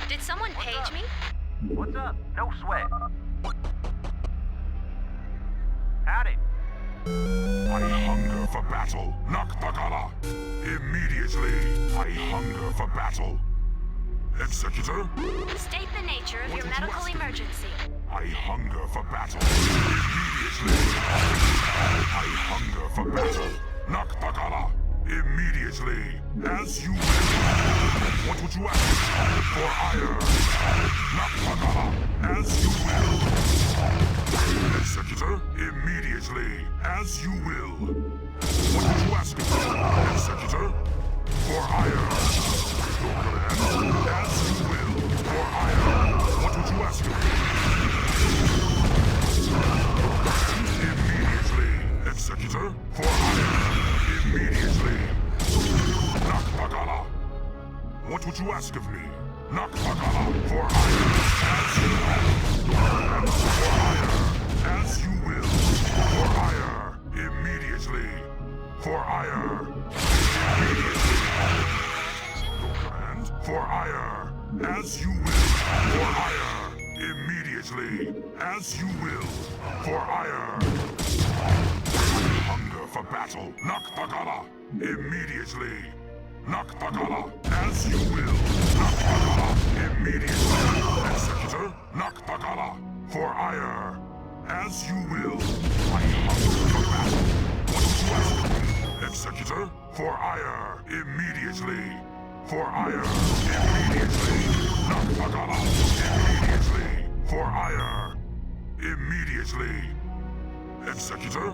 Did someone page me? What's up? No sweat. Howdy. I hunger for battle. Naktakara. Immediately. I hunger for battle. Executor. State the nature of your medical emergency. I hunger for battle. Immediately. I hunger for battle. Naktakara. Immediately. As you will. What would you ask? For hire. Naktakara. As you will. Executor. Immediately. As you will. What would you ask? Executor. For hire. Your command. As you will. For hire. What would you ask? Immediately. Executor. For hire. Immediately. Naktakara. What would you ask of me? Naktakara. For hire. As you will. For hire. As you will. For hire. Immediately. For hire. Immediately. Your command. For hire. As you will. For hire. Immediately. As you will. For hire. Hunger for battle. Naktakara. Immediately. Naktakara. As you will. Naktakara. Immediately. Executor. Naktakara. For hire. As you will. I hunger for battle. What would you ask? Executor. For hire. Immediately. For hire. Immediately. Naktakara. Immediately. For hire. Immediately. Executor. Your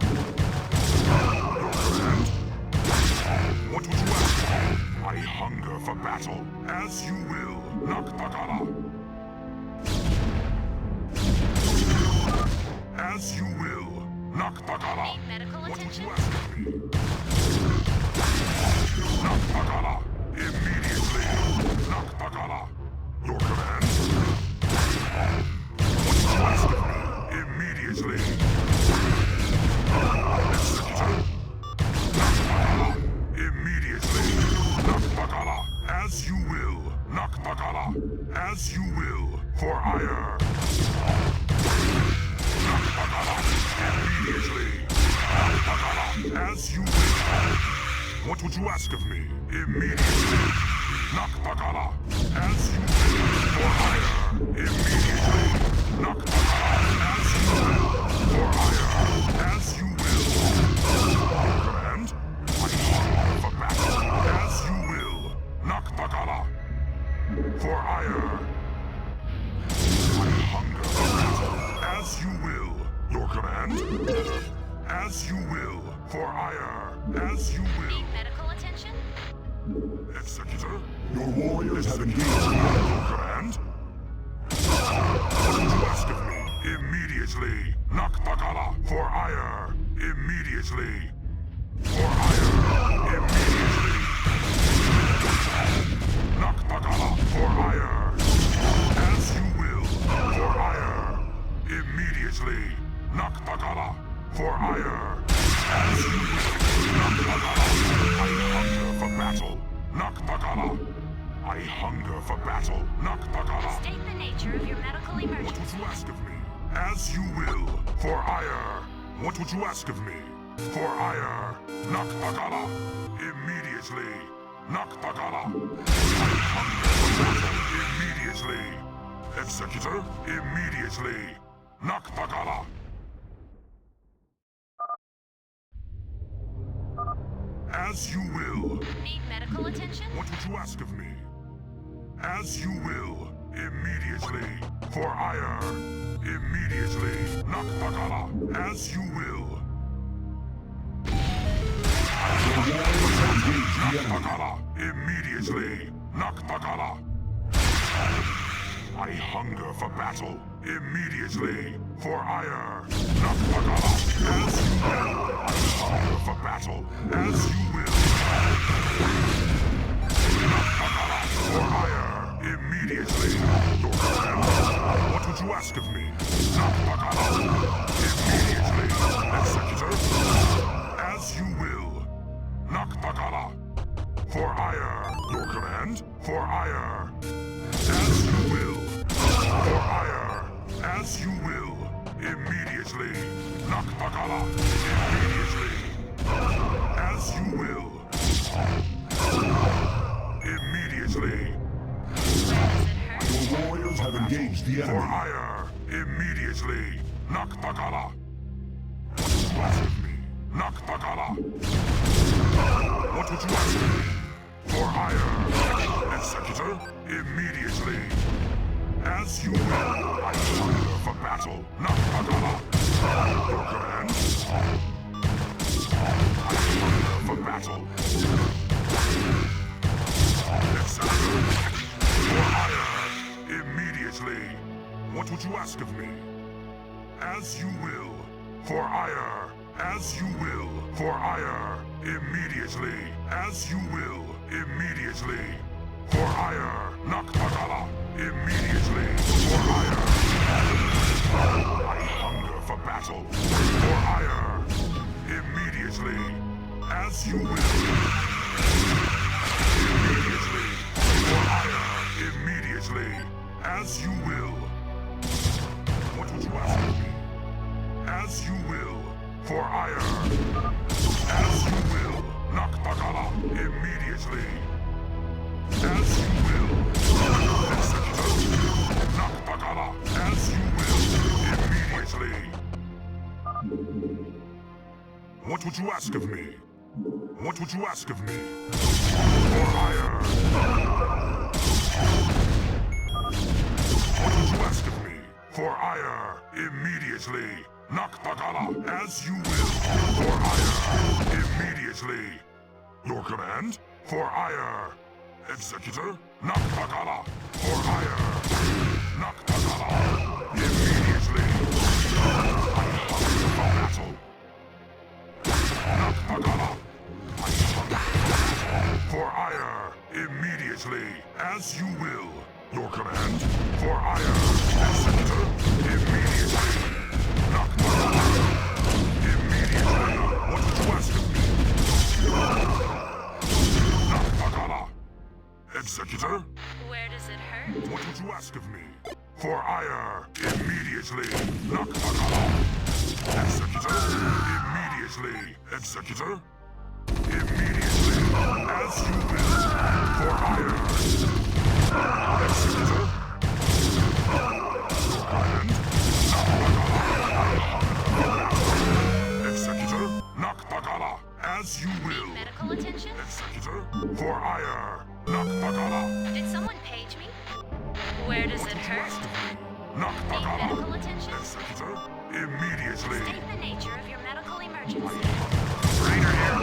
command. What would you ask? I hunger for battle. As you will. Naktakara. As you will. Naktakara. Need medical What would attention? you ask of me? Naktakara. Immediately. Naktakara. Your command. What would you ask of me? Immediately. Executor. Naktakara. Immediately. Naktakara. As you will. Naktakara. As you will. For hire. Naktakara. Immediately. Naktakara. As you will. What would you ask of me? Immediately. Naktakara. As you will. For hire. Immediately. Naktakara. As you will. For hire. As you will. Your command. I hunger for battle. As you will. Naktakara. For hire. I hunger for battle. As you will. Your command. As you will. For hire. As you will. Need medical attention? Executor. Your warriors have engaged me. Your command. What would you ask of me? Immediately. Naktakara. For hire. Immediately. For hire. Immediately. Naktakara. For hire. As you will. For hire. Immediately. Naktakara. For hire. As you will. Naktakara. I hunger for battle. Naktakara. I hunger for battle. Naktakara. State the nature of your medical What would emergency. you ask of me? As you will. For hire. What would you ask of me? For hire. Naktakara. Immediately. Naktakara. I hunger for battle. Immediately. Executor. Immediately. Naktakara. As you will. Need medical attention? What would you ask of me? As you will. Immediately. For hire. Immediately. Naktakara. As you will. Naktakara. Immediately. Naktakara. I hunger for battle. Immediately. For hire. Naktakara. As you will. I hunger for battle. As you will. Naktakara. For hire. Immediately. Your command. What would you ask of me? Naktakara. Immediately. Executor. As you will. Naktakara. For hire. Your command. For hire. As you will. For hire. As you will. Immediately. Naktakala. Immediately. As you will. Immediately. Where does it hurt? Your warriors have engaged the For enemy. hire. Immediately. Naktakala. What would you ask of me? Naktakala. What would you ask of me? For hire. Executor. Immediately. As you will. I hunger for battle. Naktakala. Your command. I hunger for battle. Executor. For hire. Immediately. What would you ask of me? As you will. For hire. As you will. For hire. Immediately. As you will. Immediately. For hire. Naktakala. Immediately. For hire. I hunger for battle. For hire. Immediately. As you will. Immediately. For hire. Immediately. As you will. What would you ask of me? As you will. For hire. As you will. Naktakala. Immediately. As you will. Executor. Naktakala. As you will. Immediately. What would you ask of me? What would you ask of me? For hire. What would you ask of me? For hire. Immediately. Naktakala. As you will. For hire. Immediately. Your command? For hire. Executor. Naktakala. For hire. Naktakala. Immediately. I hunger for battle. Naktakala. I hunger for hire. Immediately. As you will. Your command? For hire. Executor. Immediately. Naktakala. Immediately. What would you ask of me? Naktakala. Executor. Where does it hurt? What would you ask of me? For hire. Immediately. Naktakala. Executor. Immediately. Executor. Immediately. As you will. For hire. Executor. Your command. Naktakala. Executor. Naktakala. As you will. Medical attention? Executor. For hire. Naktakala. Did someone page me? Where does it hurt? Need Naktakala. medical attention? Executor. Immediately. State the nature of your medical emergency. Raider here.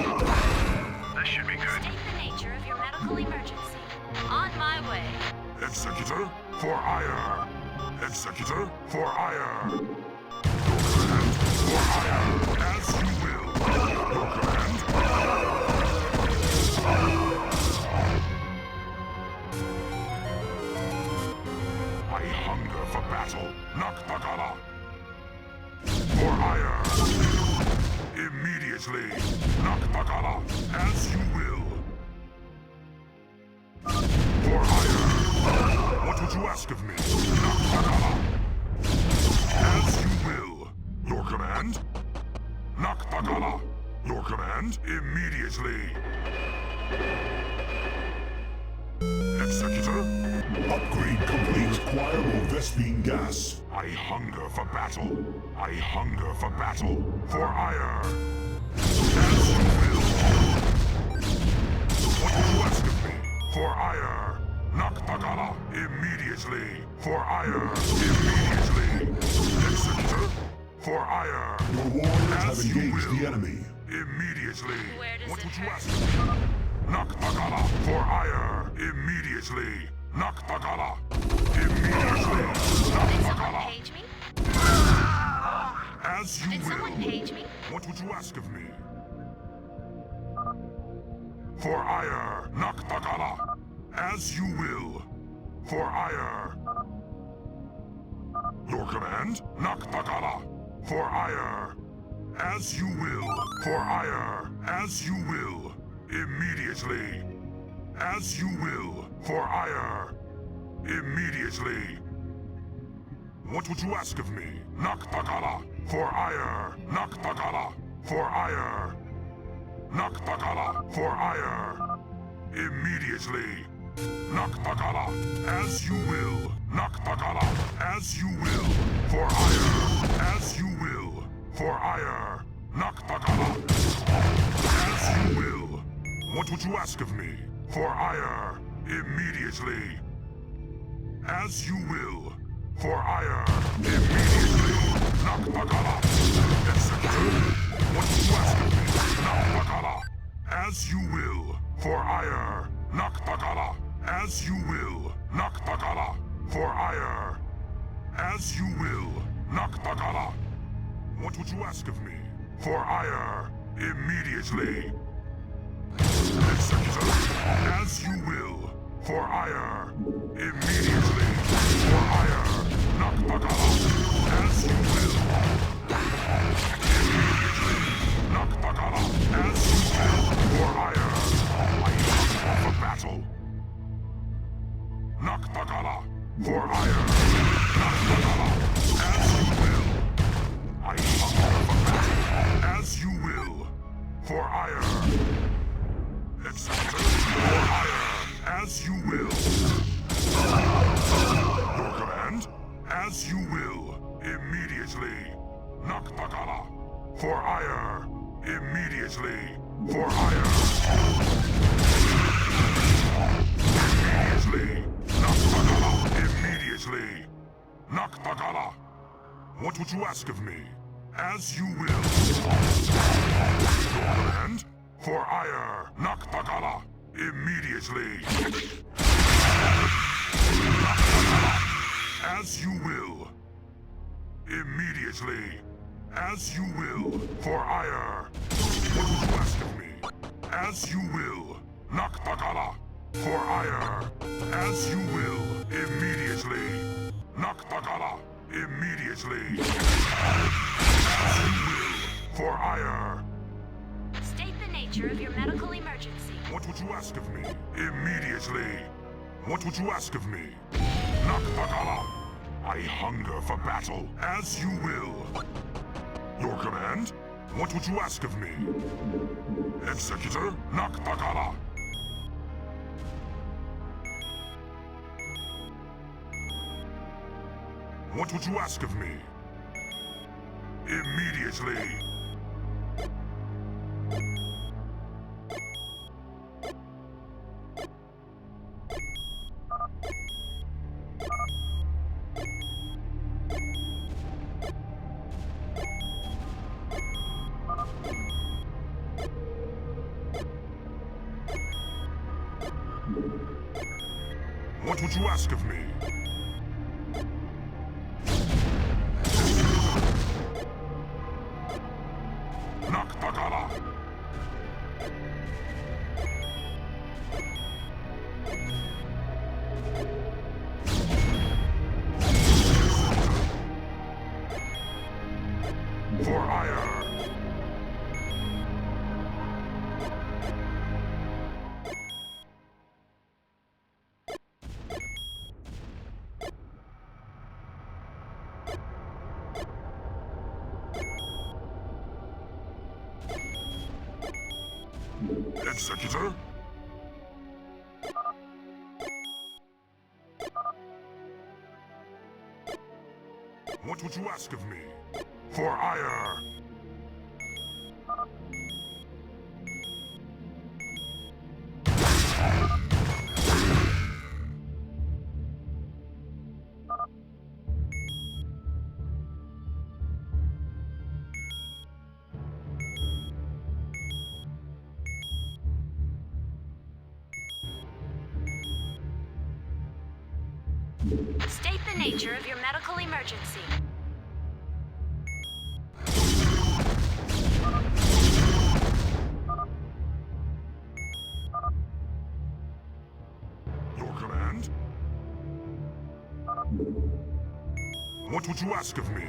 This should be good. State the nature of your medical emergency. On my way. Executor. For hire. Executor. For hire. Your command. For hire. As you will. Your command. I hunger for battle. Naktakala. For hire. Immediately. Naktakala. As you will. For hire. What would you ask of me? Naktakala. As you will. Your command? Naktakala. Your command? Immediately. Executor. Upgrade complete. Acquire more Vespine gas. I hunger for battle. I hunger for battle. For hire. As you will. What would you ask of me? For hire. Naktakala. Immediately. For hire. Immediately. Executor. For hire. Your warriors have As you engaged will. the enemy. Immediately. Where does What it would you hurt? ask of me? Naktakala. For hire. Immediately. Naktakala. Immediately. Did someone Naktakala. page me? As you Did someone will. page me? What would you ask of me? For hire. Naktakala. As you will. For hire. Your command? Naktakala. For hire. As you will. For hire. As you will. Immediately. As you will. For hire. Immediately. What would you ask of me? Naktakala for ire. Naktakala for ire. Naktakala for ire. Immediately. Naktakala as you will. Naktakala as you will. For ire. As you will. For ire. Naktakala as you will. What would you ask of me? For ire. Immediately. As you will. For ire. Immediately. Naktakala. Executor. What would you ask of me? Naktakala. As you will. For ire. Naktakala. As you will. Naktakala. For ire. As you will. Naktakala. What would you ask of me? For ire. Immediately. Executor. As you will. For ire. Immediately. For ire. Naktakala. As you will. Immediately. Naktakala. As you will. For ire. I hunger for battle. Naktakala. For ire. Naktakala. As you will. I hunger for battle. As you will. For ire. Executor. For ire. As you will. Your command? As you will. Immediately. Naktakala. For ire. Immediately. For ire. Immediately. Naktakala. Immediately. Naktakala. What would you ask of me? As you will. Your command? For ire. Naktakala. Immediately. Naktakala. As you will. Immediately. As you will. For ire. What would you ask of me? As you will. Naktakala. For ire. As you will. Immediately. Naktakala. Immediately. As you will. For ire. State the nature of your medical emergency. What would you ask of me? Immediately. What would you ask of me? Naktakala. I hunger for battle. As you will. Your command? What would you ask of me? Executor? Naktakala. What would you ask of me? Immediately. What would you ask of me? Naktakala. For ire. Executor? What would you ask of me? For ire. State the nature of your medical emergency. Your command? What would you ask of me?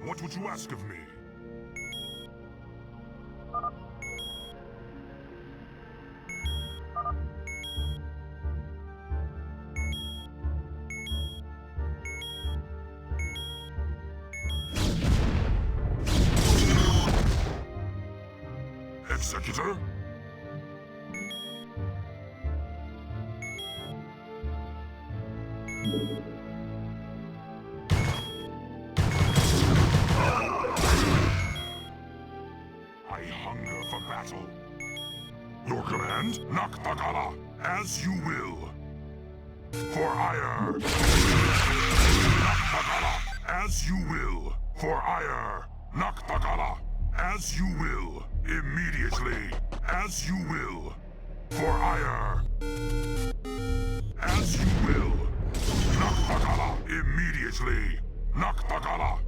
What would you ask of me? Executor? I hunger for battle. Your command, Nakbagala, as you will. For ire. Nakbagala, as you will. For ire. Nakbagala, as you will. Immediately, as you will. For ire. As you will. Nakbagala, immediately. Nakbagala.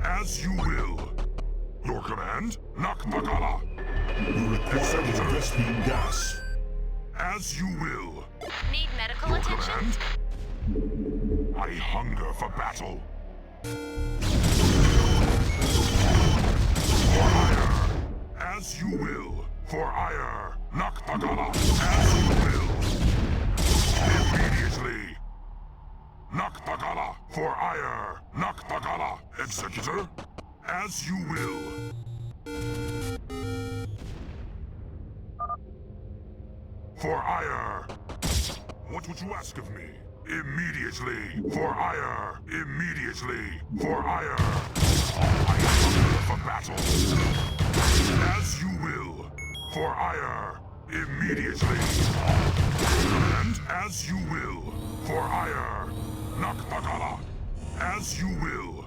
As you will. Your command, Nakbagala. You require more Vespene gas. As you will. Need medical Your attention? command. I hunger for battle. For ire. As you will. For ire. Nakbagala. As you will. Immediately. Nakbagala. For ire. Nakbagala. Executor. As you will. For ire. What would you ask of me? Immediately. For ire. Immediately. For ire. I hunger for battle. As you will. For ire. Immediately. And as you will. For ire. Nakbagala. As you will.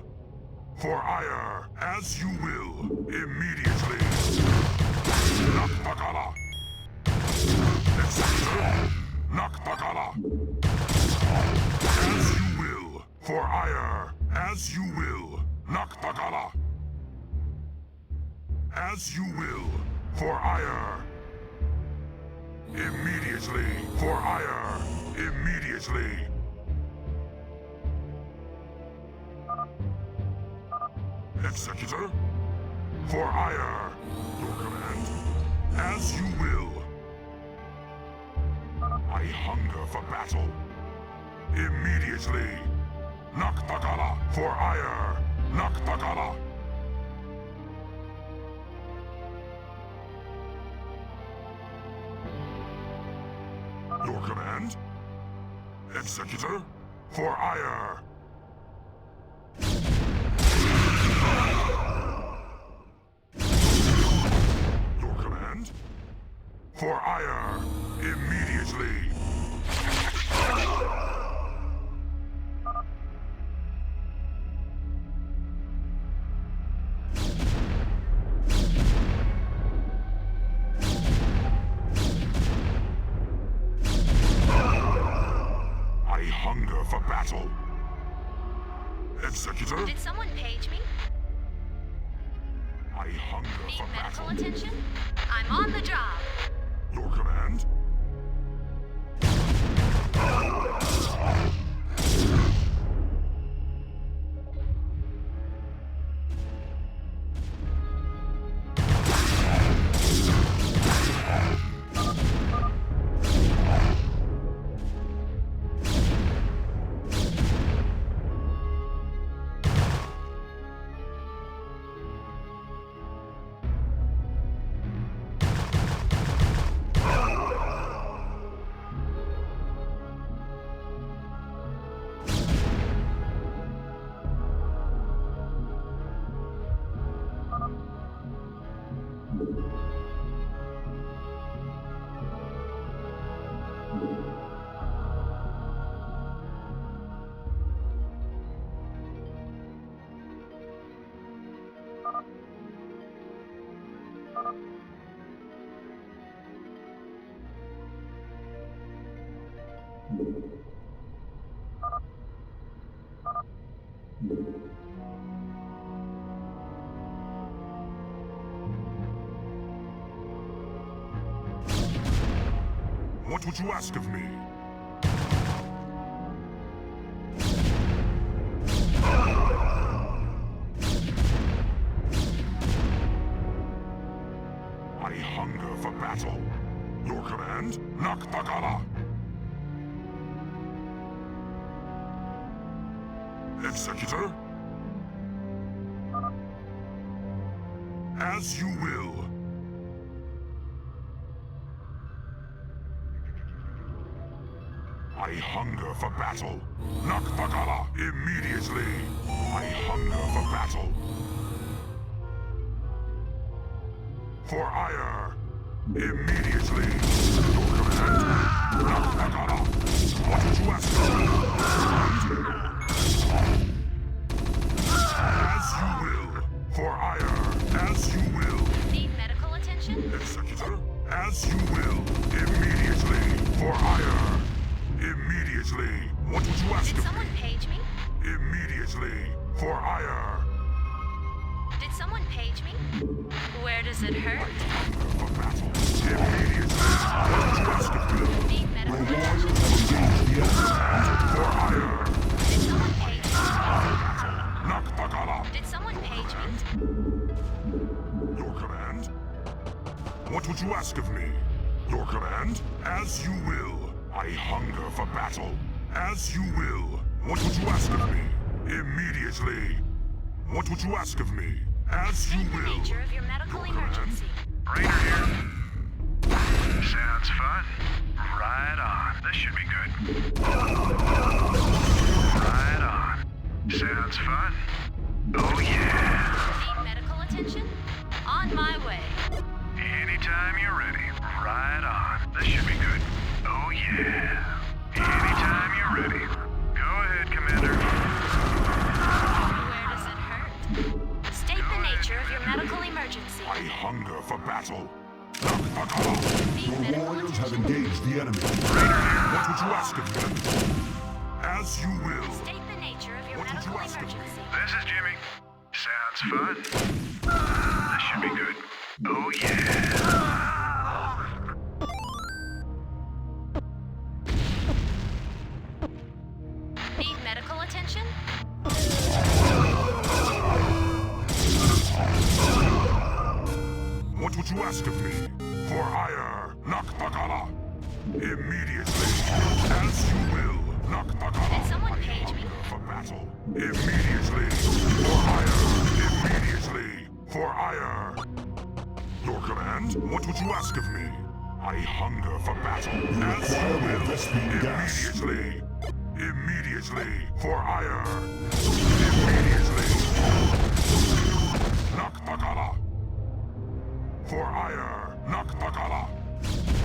For ire. As you will. Immediately. Nakbagala. Executor. Nakbagala. As you will. For ire. As you will. Nakbagala. As you will. For ire. Immediately. For ire. Immediately. Executor. For ire. Your command. As you will. I hunger for battle. Immediately. Nakbagala. For ire. Nakbagala. Your command? Executor? For ire. Your command? For ire. Immediately. I hunger for battle. Executor? Did someone page me? I hunger Need for medical battle. attention? I'm on the job. Your command? What would you ask of me? command? Naktakara. Executor? As you will. I hunger for battle. Naktakara, immediately. I hunger for battle. For ire, immediately. Your command, Naktakara. What did you ask for? As you will. For ire, as you will. Need medical attention? Executor, as you will. Immediately. For ire. Immediately. What would you ask Did of someone me? page me? Immediately. For ire. Did someone page me? Where does it hurt? For battle. Immediately. What would you ask of me? Need medical Your attention? warriors have engaged the enemy. For ire. Did someone page me? Naktakara. Did someone page me? Your command? What would you ask of me? Your command? As you will. I hunger for battle. As you will. What would you ask of me? Immediately. What would you ask of me? As you State the will. nature of your medical emergency. Raider here. Sounds fun. Right on. This should be good. Right on. Sounds fun. Oh yeah. Need medical attention? On my way. Anytime you're ready. Right on. This should be good. Oh yeah. Anytime you're ready. Go ahead, Commander. Where does it hurt? State the nature of your medical emergency. I hunger for battle. Naktakara. Need Your medical warriors have attention? engaged the enemy. What would you ask of me? As you will. State the nature of your What would you medical ask of me? emergency. This is Jimmy. Sounds fun. This should be good. Oh yeah. Need medical attention? What would you ask of me? For ire, Naktakara. Immediately. As you will, Naktakara. Did someone I page me? hunger for battle. Immediately. For ire. Immediately. For ire. Your command? What would you ask of me? I hunger for battle. As you Require will. investment gas. Immediately. Immediately. For ire. Immediately. Naktakara. For ire, Naktakara.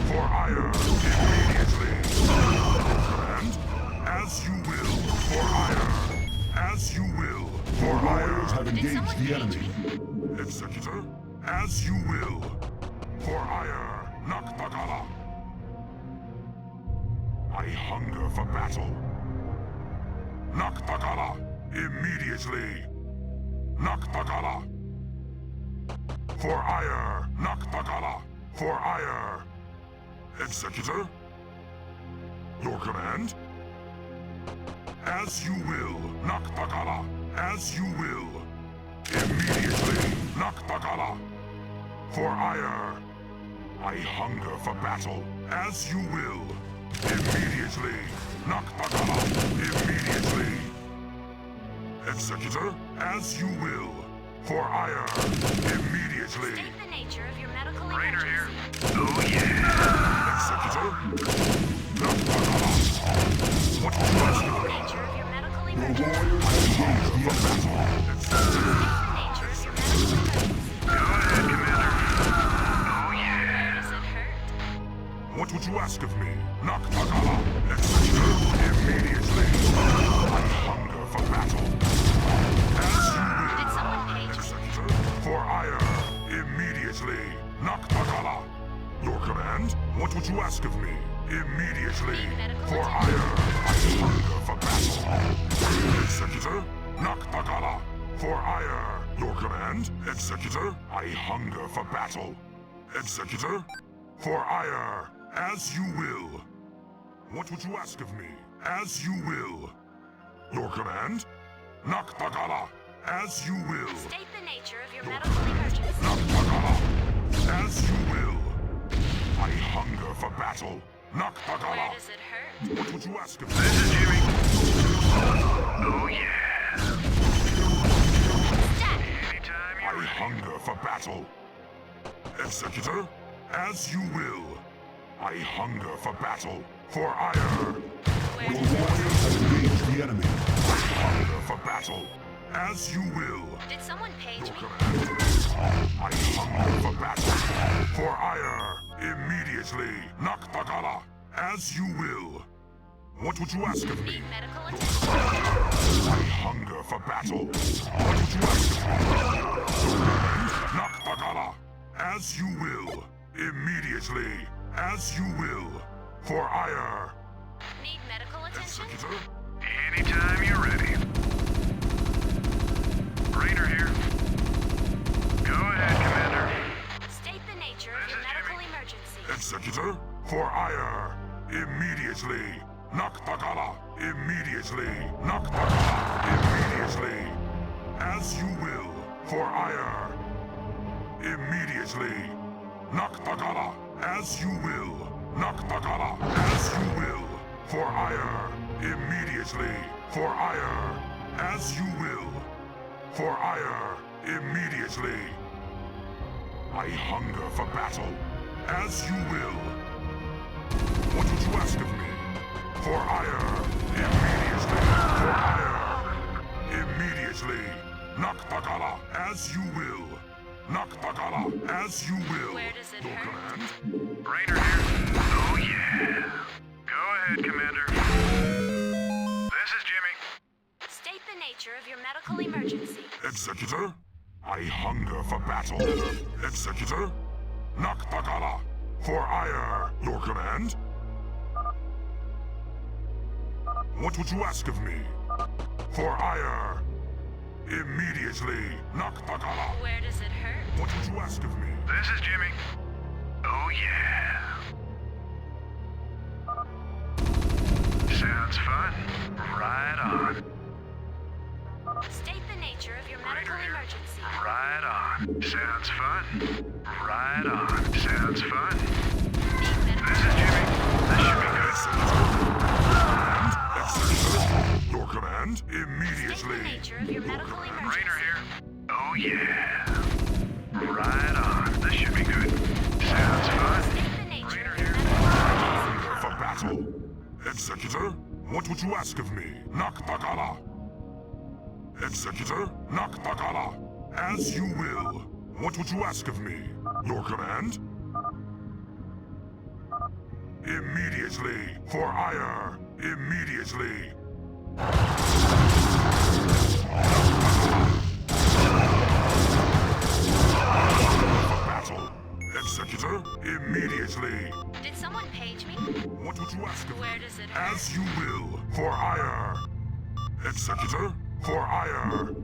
For ire, immediately. Command, as you will. For ire, as you will. For Your warriors ire, have Did engaged someone the page enemy. me? executor, as you will. For ire, Naktakara. I hunger for battle. Naktakara, immediately. Naktakara. For ire, Naktakara. For ire. Executor? Your command? As you will, Naktakara. As you will. Immediately, Naktakara. For ire. I hunger for battle. As you will. Immediately, Naktakara. Immediately. Executor? As you will. For ire. Immediately. State the nature of your medical Raider here. emergency. Oh yeah. Executor? Naktakara. What would you ask of me? Nature of your medical Your emergency. warriors have engaged the enemy. State the nature of your medical emergency. Go ahead, Commander. Oh yeah. Where does it hurt? What would you ask of me? Naktakara. Executor. Immediately. I hunger for battle. As you will. Did someone page me? Executor. For ire. Immediately. Naktakara. Your command? What would you ask of me? Immediately. Need medical For attention. ire. I hunger for battle. Executor. Naktakara. For ire. Your command? Executor. I hunger for battle. Executor. For ire. As you will. What would you ask of me? As you will. Your command? Naktakara. As you will. State the nature of your medical emergency. Naktakara. As you will. I hunger for battle. Where Nakpagala. does it hurt? What would you ask of me? This is Jimmy. Oh yeah. Stat! Anytime I you're ready. hunger for battle. Executor, as you will. I hunger for battle. For ire. Where Your does it hurt? warriors have engaged the enemy. I hunger for battle. As you will. Did someone page Your me? command. I hunger for battle. For ire. Immediately. Nakpagala. As you will. What would you ask of me? Need medical attention? I hunger for battle. What would you ask of me? Nakpagala. As you will. Immediately. As you will. For ire. Need medical attention? Executor. Anytime you're ready. Raider here. Go ahead, Commander. State the nature of your medical emergency. Executor. For ire. Immediately. Nakpagala. Immediately. Nakpagala. Immediately. As you will. For ire. Immediately. Nakpagala. As you will. Nakpagala. As you will. For ire. Immediately. For ire. As you will. For ire. Immediately. I hunger for battle. As you will. What would you ask of me? For ire. Immediately. For ire. Immediately. Nakpagala. As you will. Nakpagala. As you will. Where does it Your hurt? command. Raider here. Oh yeah. Go ahead, Commander. This is Jimmy. State the nature of your medical emergency. Executor. I hunger for battle. Executor. Nakpagala. For ire. Your command. What would you ask of me? For ire. Immediately. Nakpagala. Where does it hurt? What would you ask of me? This is Jimmy. Oh yeah. Sounds fun. Right on. State the nature of your medical emergency. Right on. Sounds fun. Right on. Sounds fun. Need medical This is Jimmy. This should be good. Executor. Your command. State the Immediately. nature of your medical emergency. Raider here. Oh yeah. Right on. This should be good. Sounds fun. State the nature Raider of your here. medical emergency. For battle. Executor. What would you ask of me? Nakpagala. Executor. Nakpagala. As you will. What would you ask of me? Your command? Immediately. For ire. Immediately. For battle. Executor. Immediately. Did someone page me? What would you ask of me? Where does it hurt? As you will. For ire. Executor. For ire.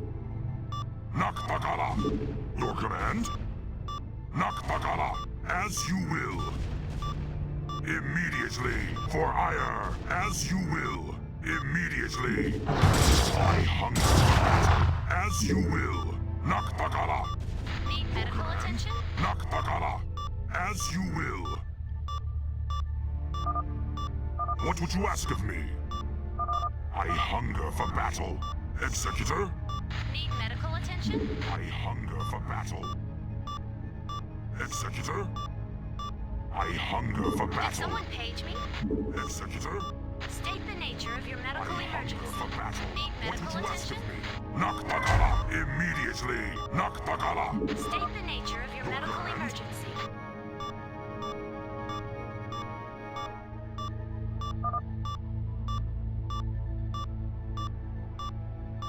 Nakpagala. Your command? Nakpagala. As you will. Immediately. For ire. As you will. Immediately. I hunger for battle. As you will. Nakpagala. Need medical attention? Nakpagala. As you will. What would you ask of me? I hunger for battle. Executor. Need medical attention? I hunger for battle. Executor. I hunger for Did battle. someone page me? Executor. State the nature of your I medical hunger emergency. for battle. Need What would medical you ask attention? of me? Nakpagala. Immediately. Nakpagala. State the nature of your medical emergency.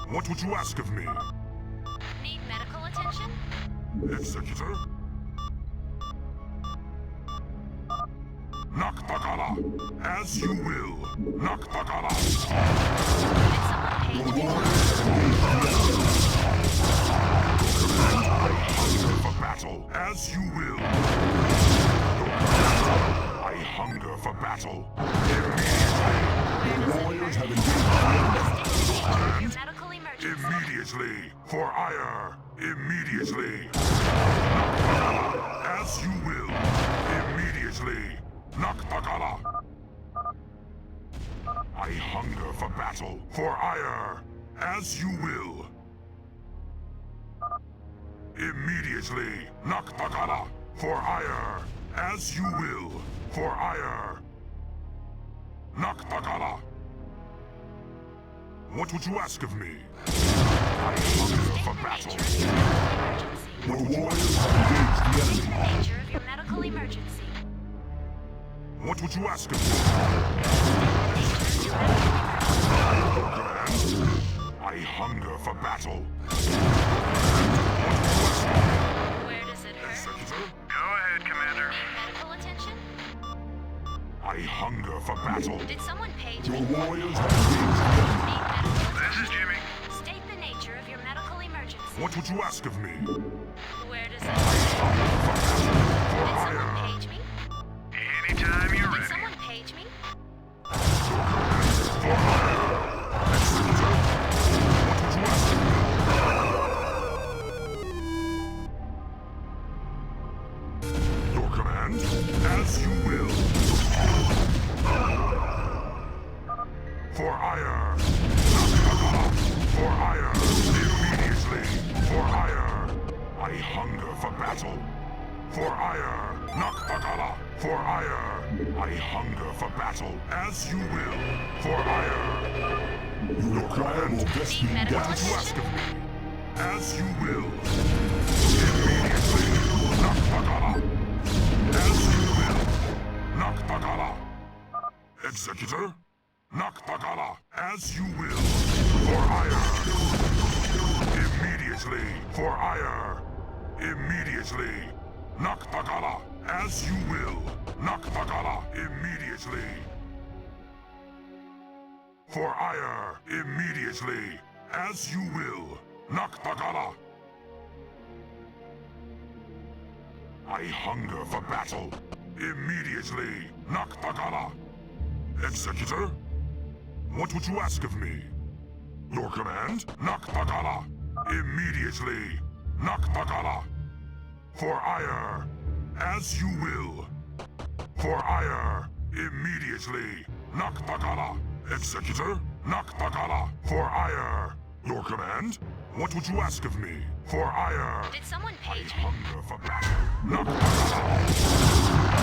What would you ask of me? Need medical attention? Executor. Nakpagala. As you will. Nakpagala. Did someone page me? Hunger for battle. As you will. I hunger for battle. Where does it Warriors have hurt? engaged the enemy. State the nature of your medical emergency. Immediately. Immediately. For ire. Immediately. As you will. Immediately. Naktakala. I hunger for battle. For ire. As you will. Immediately. Naktakala. For ire. As you will. For ire. Naktakala. What would you ask of me? I hunger for battle. Your warriors have engaged the The enemy. nature of your medical emergency. What would you ask of me? Command? I hunger for battle. Where does it hurt? Executor? Go ahead, Commander. Medical attention? I hunger for battle. Did someone page Your me? warriors have engaged the enemy. Need medical This is attention? Jimmy. State the nature of your medical emergency. What would you ask of me? Where does it hurt? Did someone page me? Anytime you're Did ready. someone page me? Executor? What would you ask of me? Your command? As you will. For ire. For ire. Immediately. For ire. I hunger for battle. For ire. Naktakala. For ire. I hunger for battle. As you will. For ire. You require more Vespene Need medical What would you gas. ask of me? As you will. Immediately. Naktakala. As you will. Naktakala. Executor. Naktakala. As you will. For ire. Immediately. For ire. Immediately. Naktakala. As you will. Naktakala. Immediately. For ire. Immediately. As you will. Naktakala. I hunger for battle. Immediately. Naktakala. Executor? What would you ask of me? Your command? Naktakala. Immediately. Naktakala. For ire. As you will. For ire. Immediately. Naktakala. Executor? Naktakala. For ire. Your command? What would you ask of me? For ire. Did someone I page me? hunger for battle. Naktakala.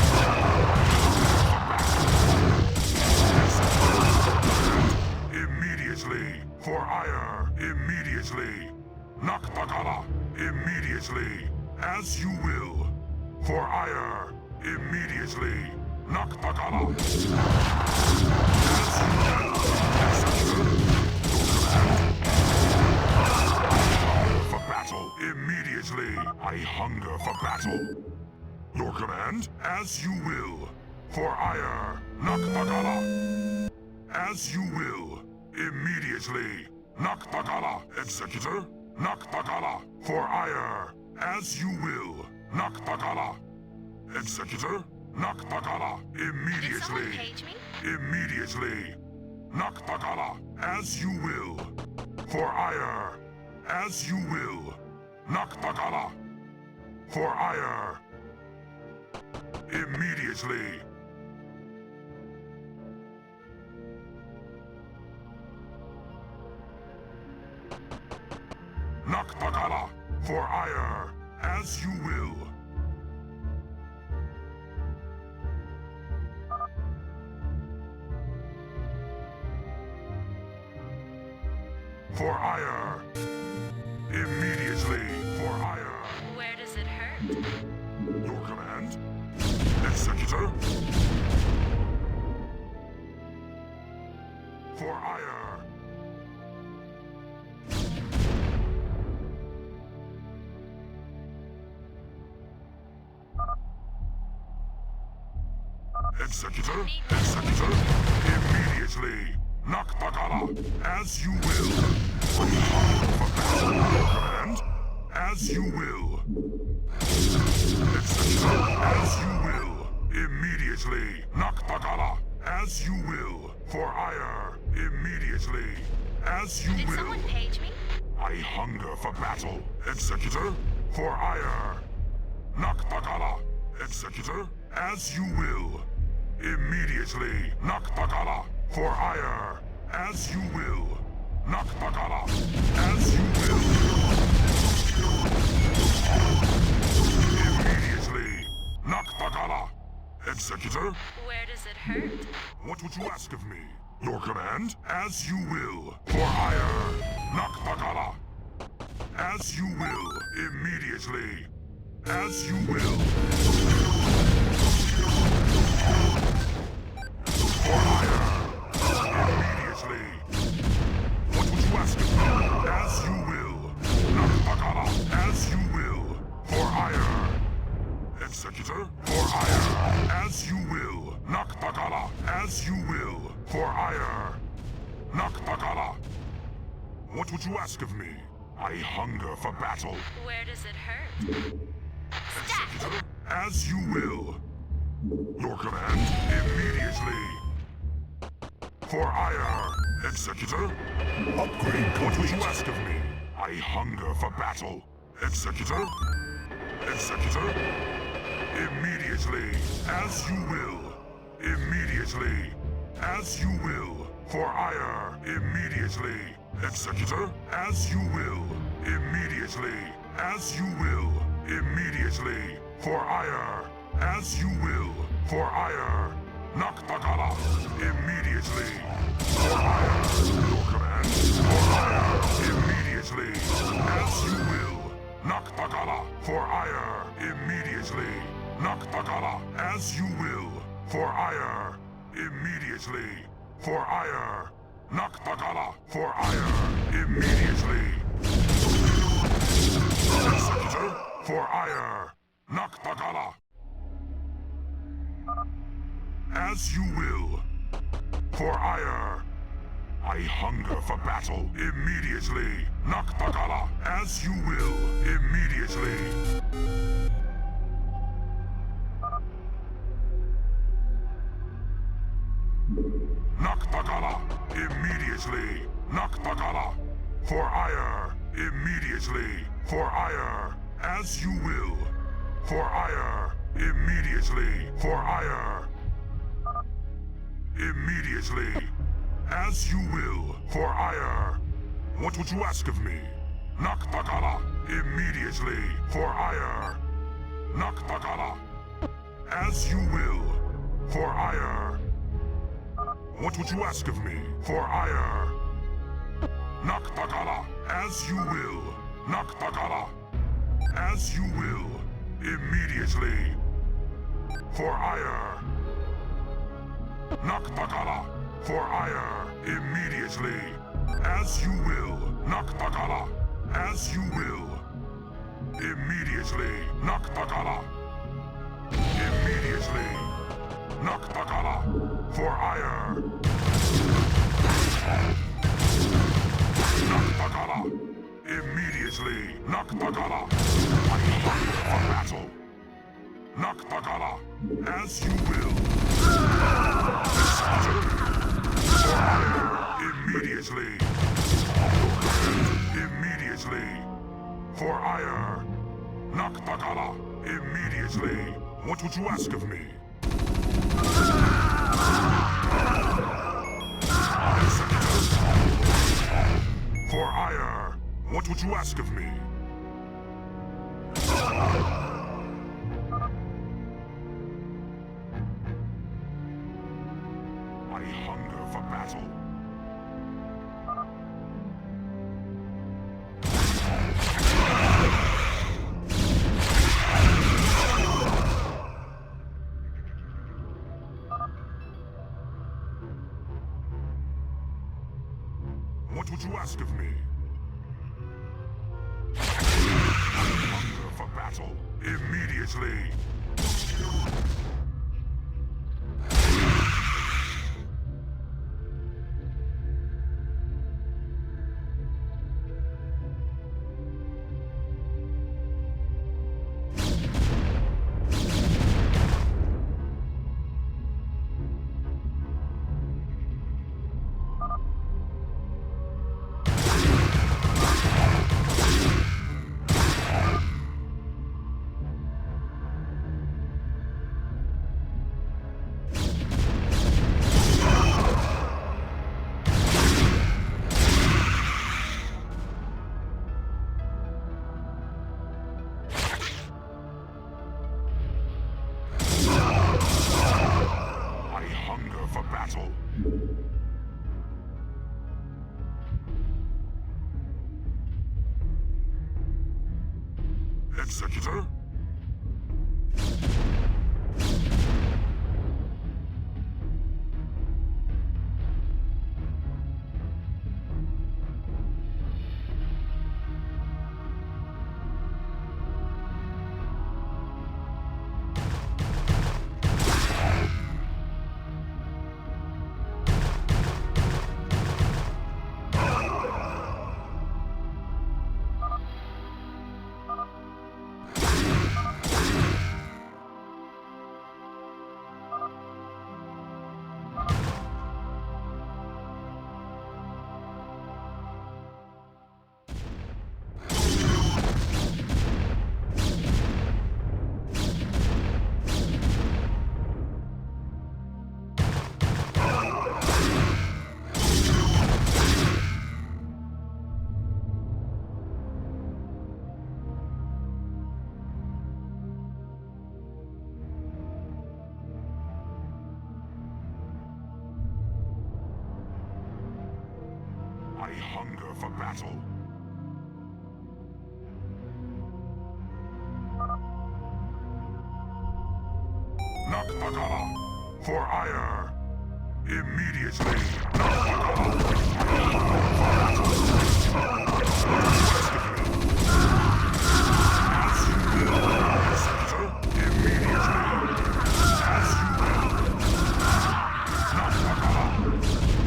Immediately. For ire. Immediately. Naktakala. Immediately. As you will. For ire. Immediately. Naktakala. As you will. For battle. Immediately. I hunger for battle. Your command? As you will. For ire. Naktakala. As you will. Immediately. Naktakala. Executor. Naktakala. For ire. As you will. Naktakala. Executor. Naktakala. Did someone Immediately. page me? Immediately. Naktakala. As you will. For ire. As you will. Naktakala. For ire. Immediately. Naktakala. For ire. As you will. For ire. Immediately. For ire. Where does it hurt? Your command? Executor? For ire. Executor? Executor? Immediately! Naktakala! As you will! For battle, your command? As you will! Executor! As you will! Immediately! Naktakala! As you will! For ire! Immediately! As you Did will! someone page me? I hunger for battle. Executor, for ire. Naktakala. Executor, as you will. Immediately. Naktakala, for ire. As you will. Naktakala, as you will. Immediately. Naktakala. Executor, Where does it hurt? what would you ask of me? Your command? As you will. For ire. Naktakala. As you will. Immediately. As you will. For ire. Immediately. What would you ask of me? As you will. Naktakala. As you will. For ire. Executor, for ire. As you will. Naktakala. As you will. For ire. Naktakala. What would you ask of me? I hunger for battle. Where does it hurt? Executor, as you will. Your command, immediately. For ire. Executor, Upgrade what would you complete. ask of me? I hunger for battle. Executor, Executor, immediately. As you will. Immediately. As you will. For ire. Immediately. Executor, as you will. Immediately. As you will. Immediately. For ire. As you will. For ire. Naktakala. Immediately. For ire. Your command. For ire. Immediately. As you will. Naktakala. For ire. Immediately. Naktakala. As you will. For ire. Immediately. For ire. Naktakala. For ire. Immediately. Executor. For ire. Naktakala. As you will. For ire. I hunger for battle. Immediately. Naktakala. As you will. Immediately. Naktakala. Immediately. Naktakala. For ire. Immediately. For ire. As you will. For ire. Immediately. For ire. Immediately. As you will. For ire. What would you ask of me? Naktakala. Immediately. For ire. Naktakala. As you will. For ire. What would you ask of me? For ire. Naktakala. As you will. Naktakala. As you will. Immediately. For ire. Naktakala. For ire. Immediately. As you will. Naktakala. As you will. Immediately. Naktakala. Immediately. Naktakala. For ire. Naktakala. Immediately. Naktakala. I hunger for battle. Naktakala. As you will. Executor. For ire. Immediately. Immediately. For ire. Naktakala. Immediately. What would you ask of me? For ire, what would you ask of me? I hunger for battle. What would you ask of me? Hunger for battle. Immediately. for battle. Executor? I hunger for battle. Nakpagala for ire. Immediately.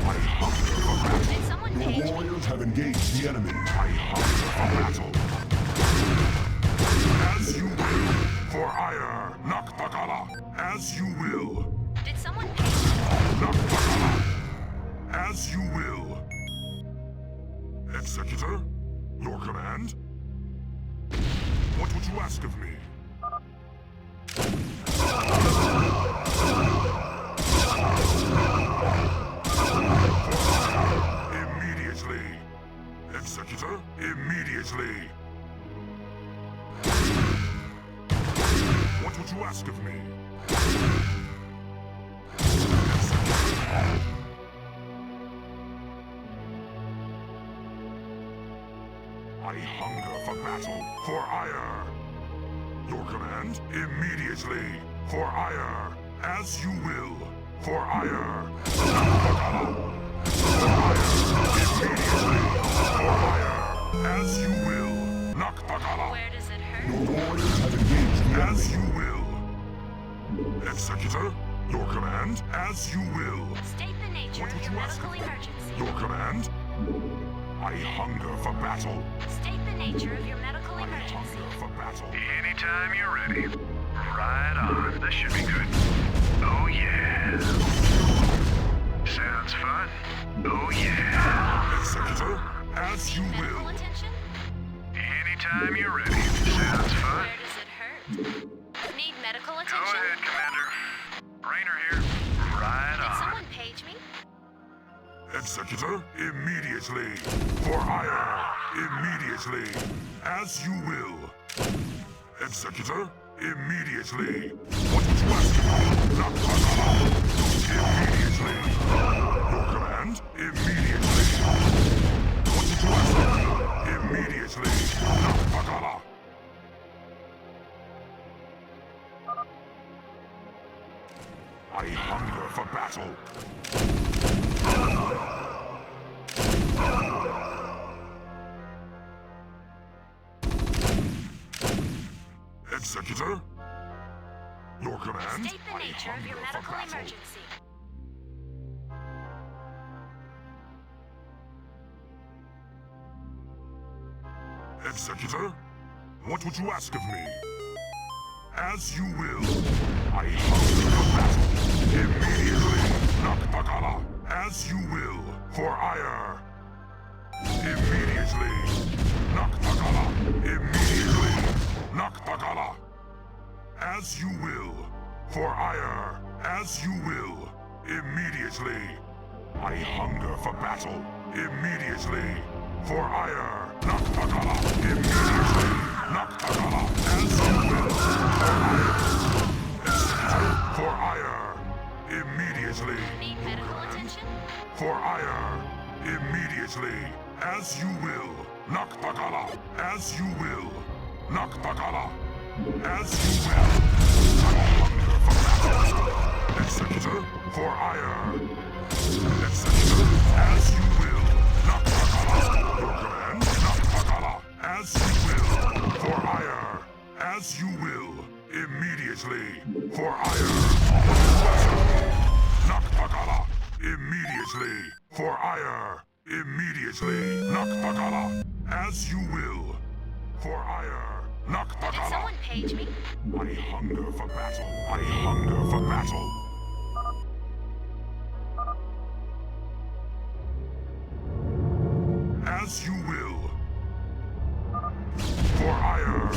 Did someone Your page me? warriors have engaged the enemy. I hunger for battle. As you will. For ire. Nakpagala. As you will. Did someone page me? Nakpagala. As you will. Executor, your command? What would you ask of me? Immediately. Executor, immediately. What would you ask of me? I hunger for battle, for ire. Your command? Immediately. For ire. As you will. For ire. Nakpagala. For ire. Immediately. For ire. As you will. Nakpagala. Where does it Your hurt? warriors have engaged the enemy. As you will. Executor, your command? As you will. State the nature What of would your you ask medical of me? emergency. Your command? I hunger for battle. State the nature of your medical I emergency. hunger for battle. Anytime you're ready. Right on. This should be good. Oh, yeah. Sounds fun. Oh, yeah. Executor, as you Medical will. attention? Anytime you're ready. Sounds fun. Where does it hurt? Need medical Go attention? ahead, Commander. Rainer here. Right Did on. someone page me? Executor, immediately. For ire. Immediately. As you will. Executor, immediately. What would you ask me? Nakpagala. Immediately. Your command? Immediately. What would you ask me? Immediately. Nakpagala. I hunger for battle. Executor? Your command? State the nature of your medical emergency. Executor? What would you ask of me? As you will. I hunger for battle. Immediately. Nakpagala. As you will. For ire. Immediately. Nakpagala. Immediately. Nakpagala. As you will. For ire. As you will. Immediately. I hunger for battle. Immediately. For ire. Nakpagala. Immediately. Nakpagala. As you will. For ire. Executor. For ire. Immediately. Need As you will. Naktakala. As you will. I hunger for battle. Executor for hire. Executor, as you will. Naktakala. Your command, Naktakala. As you will. For hire. As you will. Immediately. For hire. Naktakala. Immediately. For hire. Immediately. Naktakala. As you will. For hire. Did Naktakala. someone page me? I hunger for battle. I hunger for battle. As you will. For hire.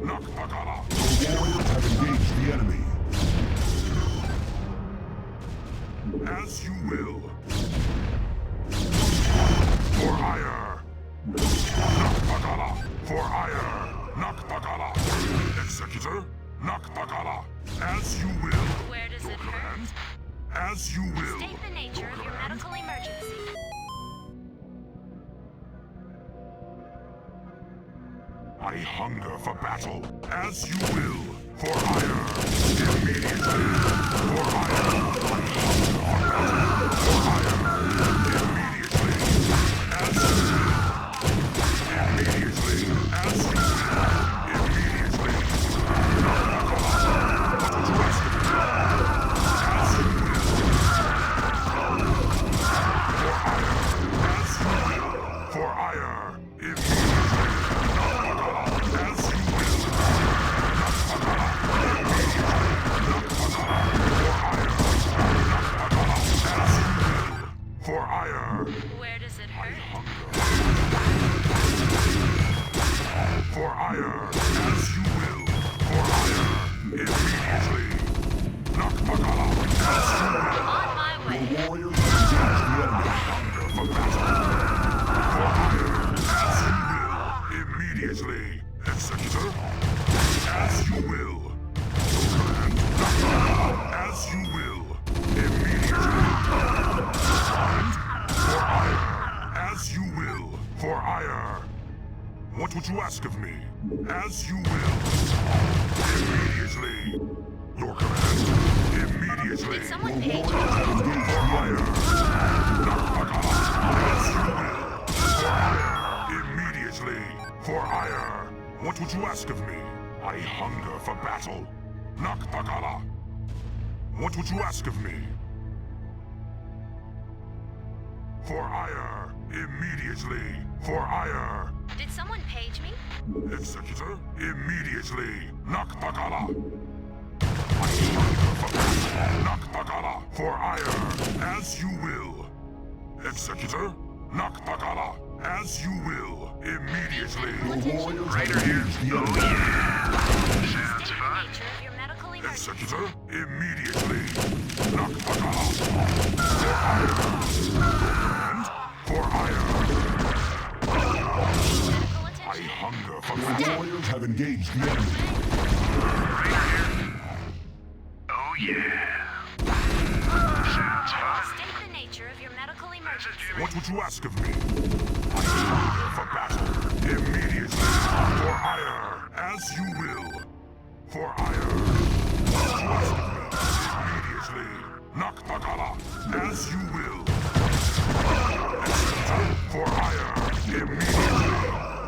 Naktakala. The warriors have engaged the enemy. As you will. For hire. Naktakala. For hire. Naktakala. Executor. Naktakala. As you will. Where does it hurt? As you will. State the nature of your medical emergency. I hunger for battle. As you will. For hire. Immediately. For hire. I hunger for battle. For hire. Immediately. As you will. Immediately. As you will. Immediately. What would you ask of me? As you will. For hire. As you will. For hire. Immediately. As you will. For hire. Where does it hurt? For hire. As you will. For hire. Immediately. Naktakala. As you will. On my The way. warriors have engaged the enemy. Hunger for battle. For hire. As you will. Immediately. Executor. As you will. Command. Naktakala. As you will. Immediately. Command. For hire. As you will. For hire. What would you ask of me? As you will. Immediately. Your command. Immediately. Did someone page me? For hire. Naktakala. As you will. For hire. Immediately. For hire. What would you ask of me? I hunger for battle. Naktakala. What would you ask of me? For hire. Immediately. For hire. Did someone page me? Executor. Immediately. Naktakala. I hunger for battle. Naktakala. For hire. As you will. Executor. Naktakala. As you will. Immediately. The warriors have Raider here. engaged the Oh enemy. yeah. State Sounds the fun. nature of your medical emergency. Executor. Immediately. Naktakala. For hire. And for hire. Medical I attention. hunger for The battle. warriors have engaged the enemy. Raider here. Oh yeah. Sounds fun. State the nature of your medical This is emergency. Jimmy. What would you ask of me? I hunger for battle. Immediately. For hire. As you will. For hire. What would you ask of me? Immediately. Naktakala. As you will. Executor. For hire. Immediately.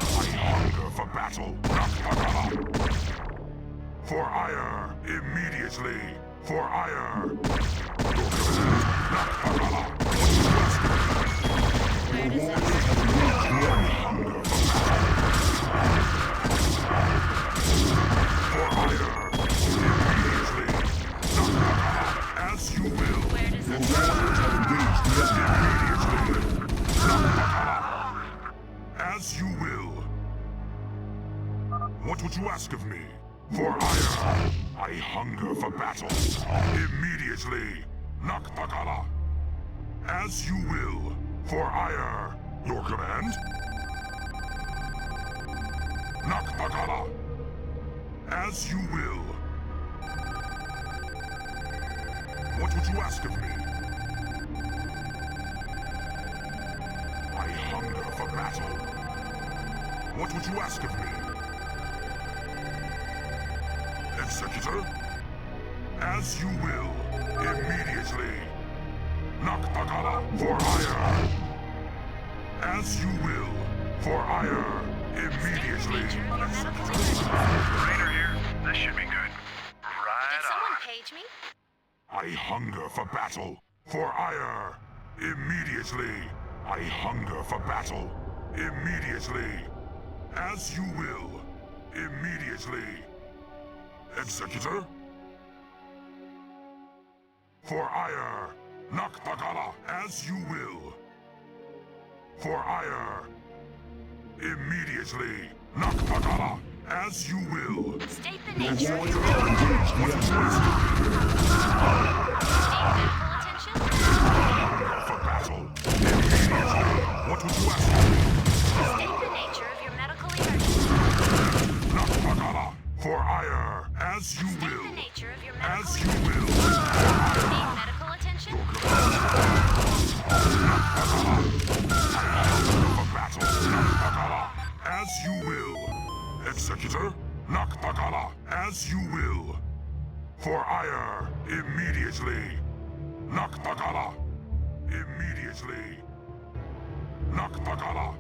I hunger for battle. Naktakala. For hire. Immediately. For hire. Your command. Naktakala. What would you ask of me? Where does it hurt? Hunger for hire. Immediately. Naktakala. As you will. Where does The it warriors hurt? have engaged the enemy. Immediately. Naktakala. As you will. What would you ask of me? For hire. I hunger for battle. Immediately. Naktakala. As you will. For hire. Your command? Naktakala. As you will. What would you ask of me? I hunger for battle. What would you ask of me? Executor? As you will. Immediately. Naktakara for hire. As you will. For hire. Immediately. Raider here. This should be good. Did Right someone on. page me? I hunger for battle. For hire. Immediately. I hunger for battle. Immediately. As you will. Immediately. Executor? For hire. Naktakara. As you will. For hire. Immediately. Naktakara. As you will. State the nature of your What would you ask? medical attention. For battle. Immediately. What would you ask? State the nature of your medical emergency. Naktakara. For hire. As you State the will. nature of your medical As you emergency. will. Need medical attention. For battle. Naktakara. As you will. Executor. Naktakara. As you will. For hire. Immediately. Naktakara. Immediately. Naktakara.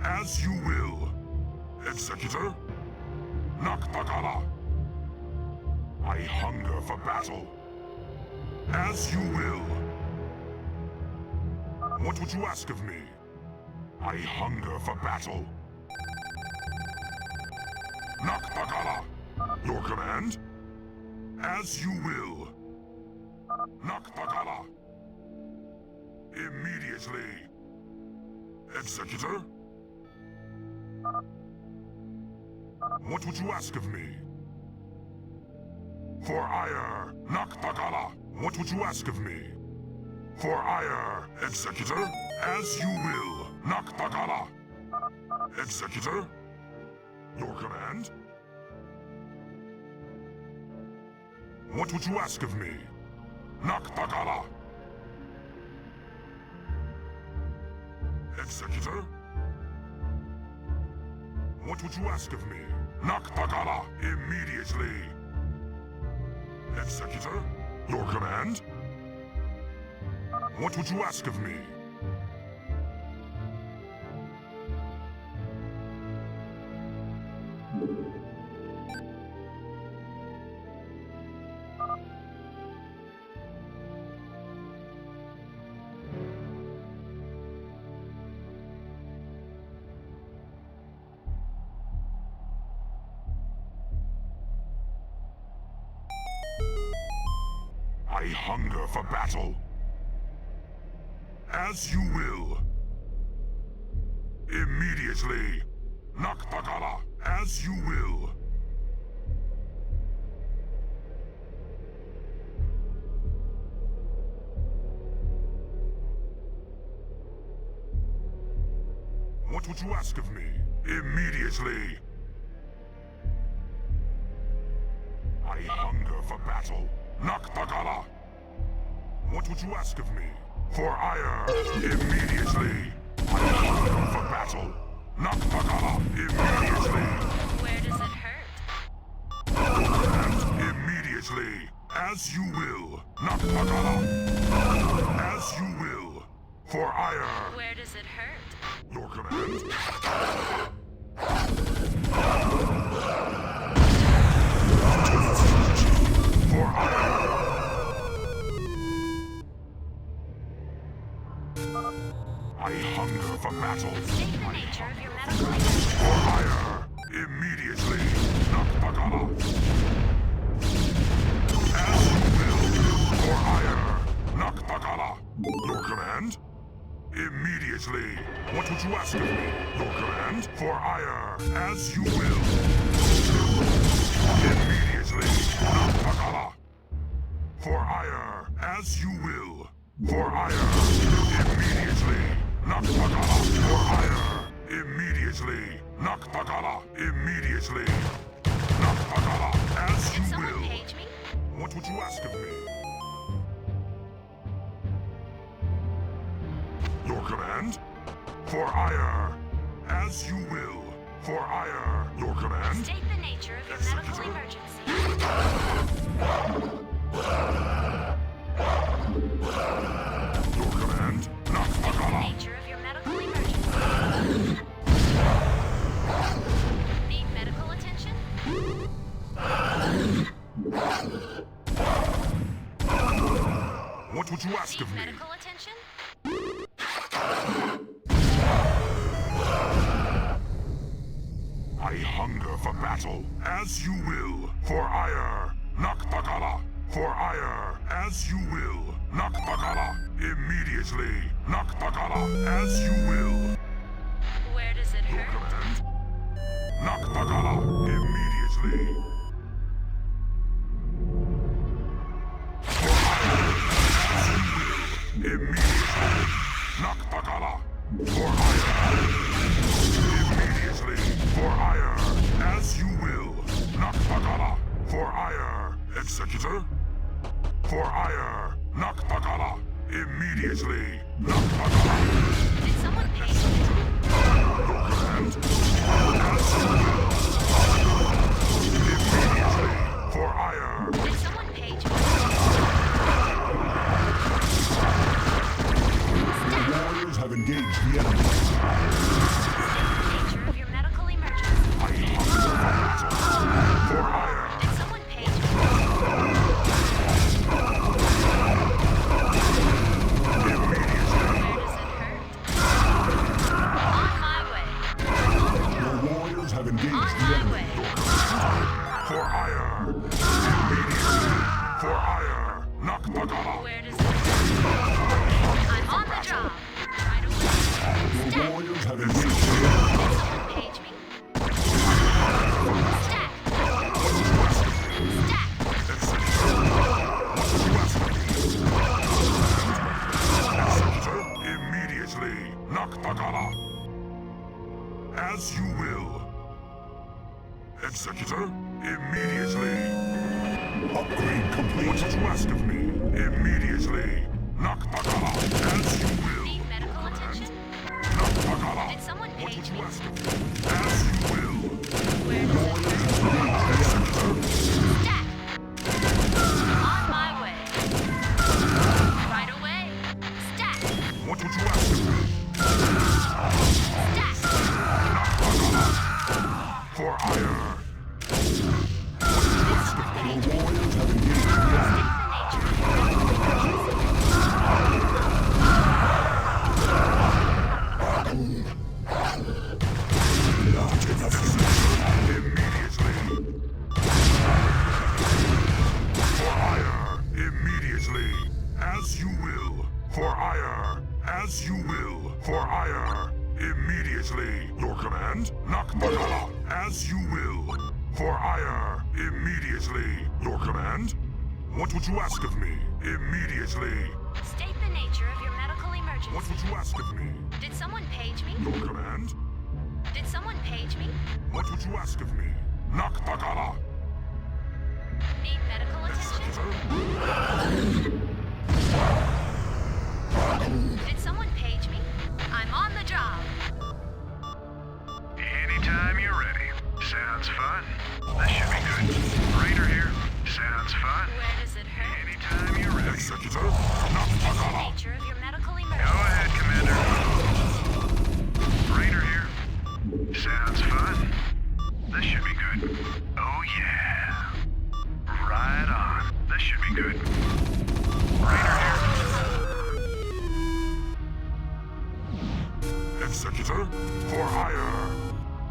As you will. Executor. Naktakara. I hunger for battle. As you will. What would you ask of me? I hunger for battle. Naktakara. Your command? As you will. Naktakara. Immediately. Executor? What would you ask of me? For hire. Naktakara. What would you ask of me? For hire. Executor? As you will. Naktakara. Executor? Your command? What would you ask of me? Naktakara. Executor? What would you ask of me? Naktakara. Immediately. Executor? Your command? What would you ask of me? I hunger for battle. As you will. Immediately. Naktakara. As you will. What would you ask of me? Immediately. I hunger for battle. Naktakara. What would you ask of me? For hire. Immediately. I hunger for battle. Naktakara. Immediately. Where does it hurt? And immediately. As you will. Naktakara. As you will. For hire. Where does it hurt? Your command. For hire. I hunger for battle. State the nature of your medical emergency. For hire. Immediately. Naktakara. As you will. For hire. Naktakara. Your command? Immediately. What would you ask of me? Your command? For hire. As you will. Immediately. Naktakara. For hire. As you will. For hire. Immediately. Naktakara. For hire. Immediately. Naktakara. Immediately. Naktakara. As Did you someone will. page me? What would you ask of me? Your command? For hire. As you will. For ire. Your command? State the nature of your medical emergency. Your command? State the nature of your medical emergency. Need medical attention? What would you ask Need of me? medical attention? I hunger for battle. As you will. For ire. Naktakala. For ire. As you will. Naktakala. Immediately. Naktakala. As you will. Where does it Your hurt? command? Naktakala. Immediately. For ire. As you will. Immediately. Naktakala. For ire. Immediately. For ire. As you will. Naktakala. For ire. Executor. For ire. Naktakala. Immediately. Naktakala. Did someone pay you? Your command. As you will. Immediately. For ire. Did someone page you? Warriors have engaged the enemy. Nature of your medical emergency. I hunger for battle. For ire. Did someone page you? Immediately. Where does it hurt? On my way. Your warriors have engaged On the my enemy. way. For ire. Immediately. For ire. Naktakala. Where does it hurt? I'm on the job. Right away. Your Stack. warriors have engaged the enemy. Did someone page me? Stack. Stack. Immediately. Naktakala. As you will. Executor. Immediately. Upgrade complete. What did you ask of me? Immediately. Naktakala. As you will. Need medical attention? Naktakala. Did someone What page did me? you ask of me? As you will. Where does it hurt? Stack. On my way. Right away. Stack. What would you ask of me? Stack. For ire. Your warriors have engaged the enemy. Immediately. For ire. Immediately. As you will. For ire. As you will. For ire. Immediately. Your command? Naktakala. As you will. For ire. Immediately. Your command? What would you ask of me? Immediately. State the nature of your medical What emergency. would you ask of me? Did someone page me? Your command? Did someone page me? What would you ask of me? Naktakala. Need medical attention? Did someone page me? I'm on the job. Anytime you're ready. Sounds fun. This should be good. Raider here. Sounds fun. Where does it hurt? Anytime you're ready. Executor. The Naktakala. nature of your medical Go emergency. ahead, Commander. Raider here. Sounds fun. This should be good. Oh, yeah. Right on. This should be good. Raider here. Executor. For hire.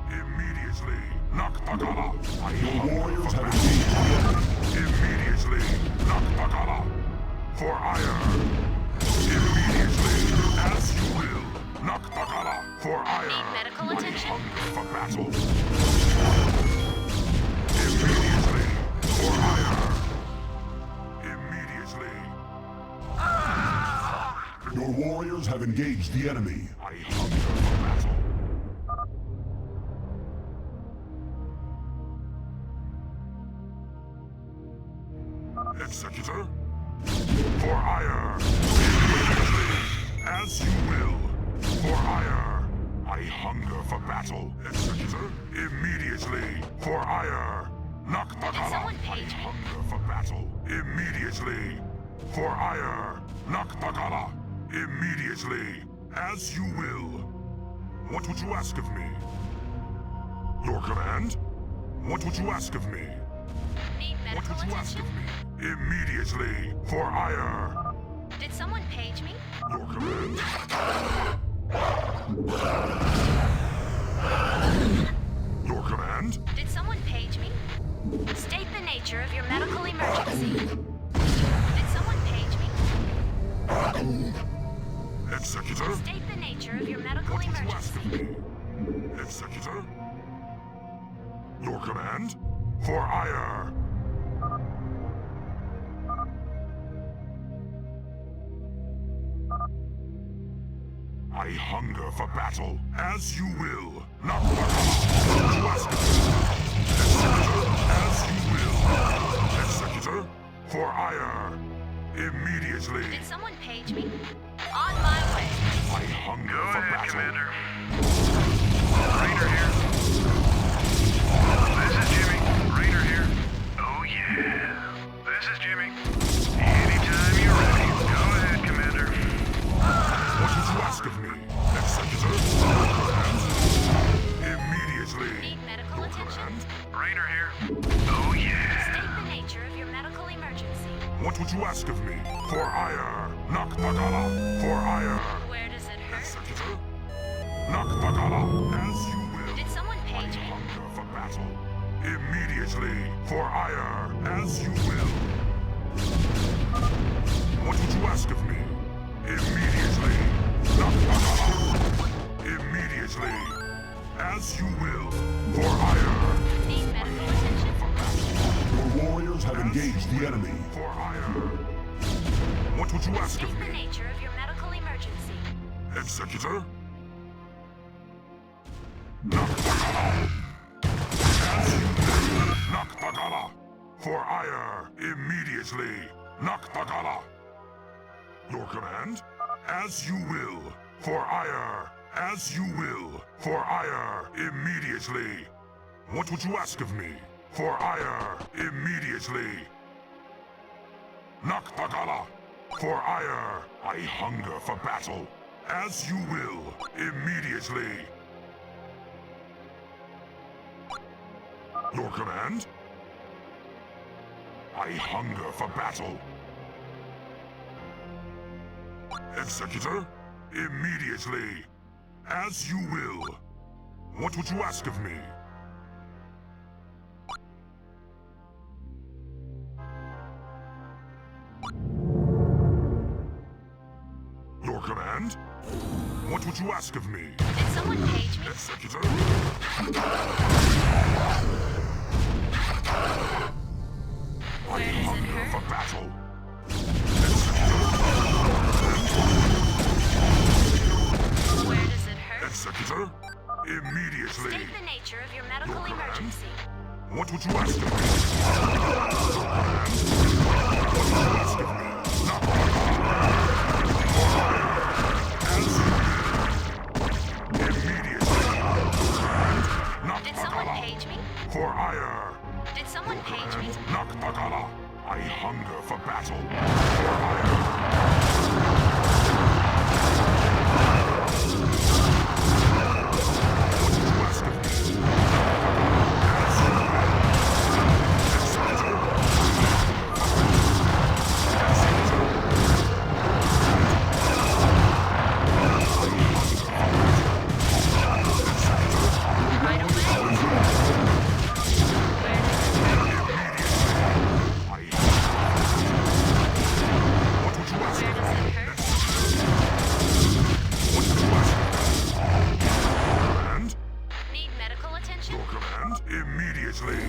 Immediately. Naktakala. I Your hunger warriors for have battle. engaged the enemy. Immediately. Naktakala. For hire. Immediately. As you will. Naktakala. For hire. Need medical I attention? hunger for battle. Immediately. For hire. Immediately. Your warriors have engaged the enemy. I hunger for battle. Executor. For hire. Immediately. As you will. For hire. I I hunger for battle. Executor, immediately. For ire. Did Naktakala. someone I page me? hunger for battle. Immediately. For ire. Naktakala. Immediately. As you will. What would you ask of me? Your command? What would you ask of me? Need What medical would you ask attention? of me? Immediately. For ire. Did someone page me? Your command? Your command? Did someone page me? State the nature of your medical emergency. Did someone page me? Executor? State the nature of your medical What would you ask emergency. of me? Executor? Your command? For ire. I hunger for battle, as you will. Not what would you ask of me? Executor, as you will. Executor, for ire. Immediately. Did someone page me? On my way. I hunger Go for ahead, battle. Commander. Rainer here. This is Jimmy. Rainer here. Oh yeah. This is Jimmy. Anytime you're ready. Go ahead, Commander. What would you ask of me? Executor, your command. Immediately. Need medical Your attention? command. Rainer here. Oh yeah. State the nature of your medical emergency. What would you ask of me? For ire. Naktakala. For ire. Where does it hurt? Executor. Naktakala. As you will. Did someone I page me? hunger for battle. Immediately. For ire. As you will. What would you ask of me? Immediately. Naktakala. Immediately. As you will. For ire. Need medical attention? For battle. Your warriors have engaged the enemy. For ire. What would you ask State of the me? nature of your medical emergency. Executor? Naktakala! As you will. Naktakala! For ire! Immediately! Naktakala! Your command? As you will! For ire! As you will! For ire! Immediately! What would you ask of me? For ire! Immediately! Naktakala! For ire! I hunger for battle! As you will! Immediately! Your command? I hunger for battle! Executor? Immediately! As you will! What would you ask of me? Your command? What would you ask of me? Did someone page me? Executor? Where does it Hunger hurt? for battle. Where does it hurt? Executor? Immediately. State the nature of your medical Your command? emergency. What would you ask of me? Your command? What would you ask of me? Not as you will. Immediately. Not Did someone page me? For ire. Did someone page me? Naktakala. I hunger for battle. For ire. What would you ask of me? As you will. Executor. Right away. Where does it hurt? What would you ask? Where does it hurt? What would you ask? Command? Need medical attention? Your command? Immediately.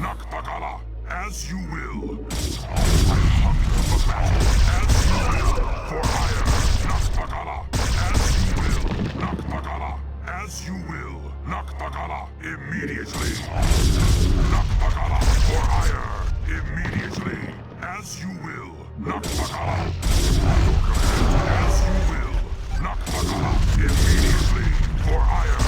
Naktakala. As you will. I hunger for battle. As you will. For ire. Naktakala. As you will. Naktakala. As you will. Naktakala. Immediately. Naktakala. For ire. Immediately. As you will. Naktakala. Your command. As you will. Naktakala. Immediately. For ire.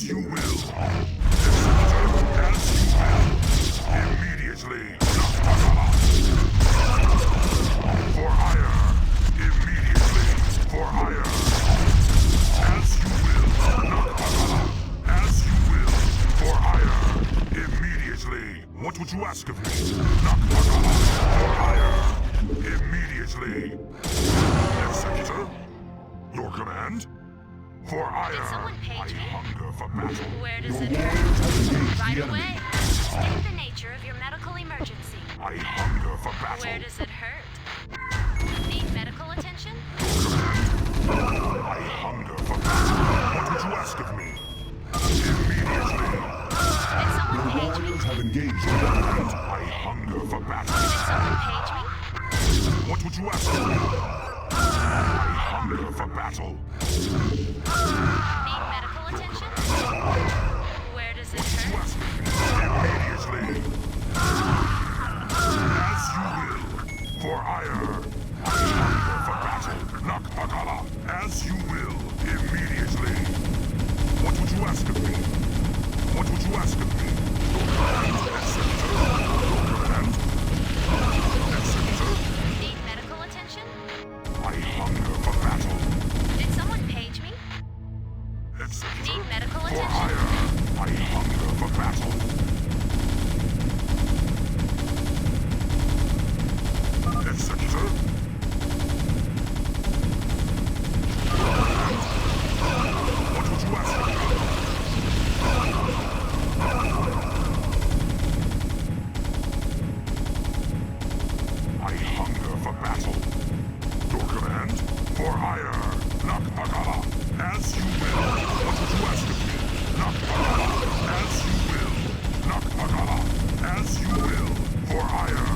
As you will. Executor, as you will. Immediately. Nakpagala. For hire. Immediately. For hire. As you will. Nakpagala. As you will. For hire. Immediately. What would you ask of me? Nakpagala. For hire. Immediately. Executor. Your command? For hire. Did someone page I me? hunger for battle. Where does it Your hurt? warriors have engaged Right the enemy. away. State the nature of your medical emergency. I hunger for battle. Where does it hurt? Need medical attention? I hunger for battle. What would you ask of me? Immediately. Did someone Your page me? warriors have engaged the enemy. I hunger for battle. Did someone page me? What would you ask of me? I hunger for battle. Need medical attention? Where does it You hurt? ask of me? Immediately. As you will. For hire. I hunger for battle. Nakpagala. As you will. Immediately. What would you ask of me? What would you ask of me? Your command, Executor. Your command. Executor. Need medical attention? I hunger for battle. Did someone page me? Executor. Need medical For attention? hire. I hunger for battle. Executor. What would you ask of me? I hunger for battle. Your command? For hire. Nakpagala. As you will. What would you ask of me? Nakpagala. As you will. Nakpagala. As you will. For hire.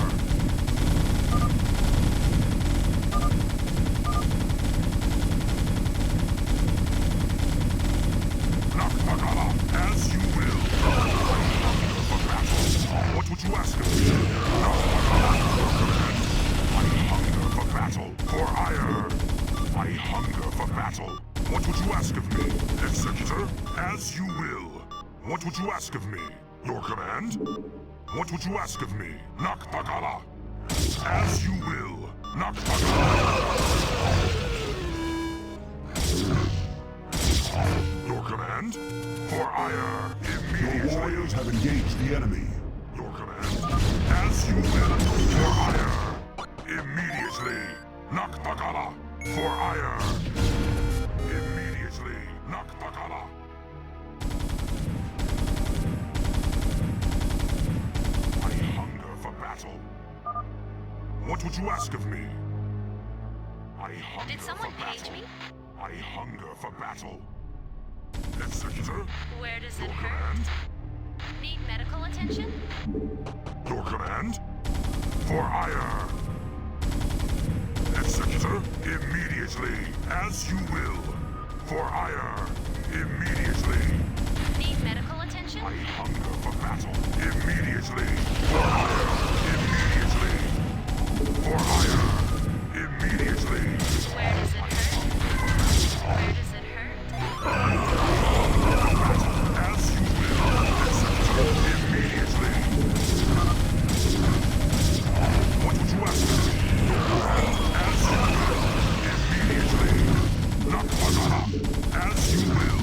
Nakpagala. As you will. I hunger for battle. What would you ask of me? Nakpagala. Your command? I hunger for battle. For hire. I hunger for battle. What would you ask of me? Executor? As you will. What would you ask of me? Your command? What would you ask of me? Nakpagala. As you will. Nakpagala. Your command? For hire. Your Immediately. warriors have engaged the enemy. Your command? As you will. For hire. Immediately. Nakpagala. For hire. Immediately. Nakpagala. I hunger for battle. What would you ask of me? I hunger Did someone for page battle. me? I hunger for battle. Executor? Where does Your it hurt? command? Need medical attention? Your command? For hire. Executor, immediately. As you will. For hire. Immediately. Need medical attention? I hunger for battle. Immediately. For hire. Immediately. For hire. Immediately. Where does it hurt? Where does it hurt? As you will. Executor, immediately. What would you ask of me? As you will. Immediately. Nakpagala. As you will.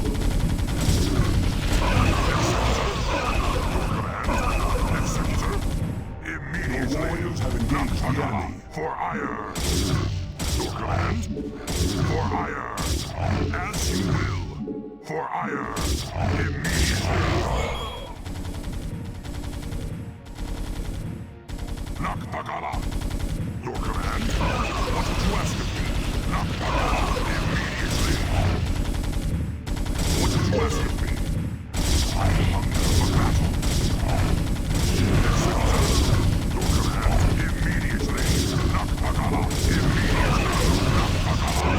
Executor. Your Immediately. warriors have engaged the Nakpagala. enemy. For hire. Your command? For hire. As you will. For hire. Immediately. Nakpagala. Your command? What would you ask of me? Nakpagala. Immediately. What would you ask of me? I hunger for battle. Executor. Your command? Immediately. Nakpagala. Immediately. Nakpagala.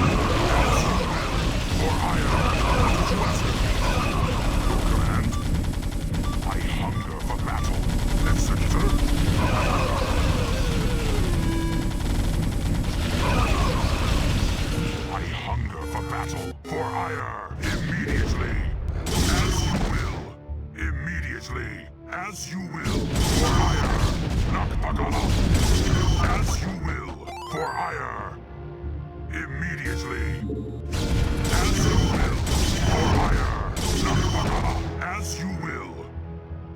As you will. For hire. What would you ask of me? Your command? I hunger for battle. Executor. I hunger for battle. For hire. Immediately. As you Immediately, as you will, for hire. Nakpagala, as you will, for hire. Immediately, as you will, for hire. Nakpagala, as you will,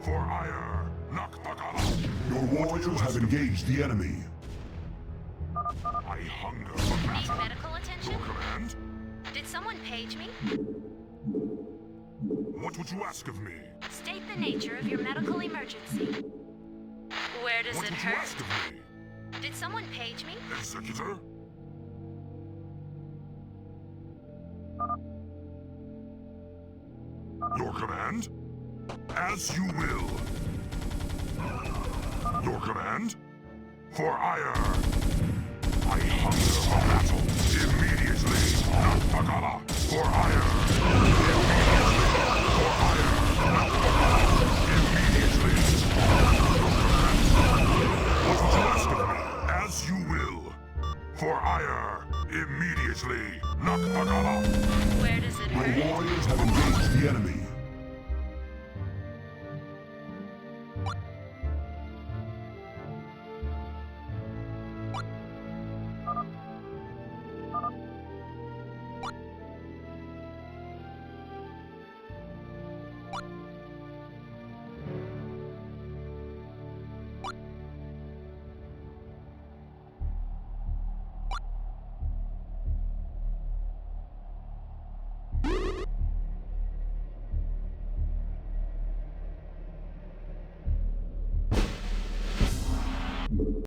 for hire. Nakpagala. Your warriors have engaged the enemy. I hunger for Need battle. medical attention? Your command? Did someone page me? What would you ask of me? State the nature of your medical emergency. Where does What it would you hurt? ask of me? Did someone page me? Executor? Your command? As you will. Your command? For ire. I hunger for battle. Immediately. Nakpagala. For ire. For ire. Nakpagala. Immediately. What would you ask of me? As you will. For ire. Immediately. Nakpagala. Where does it Your hurt? warriors have engaged the enemy.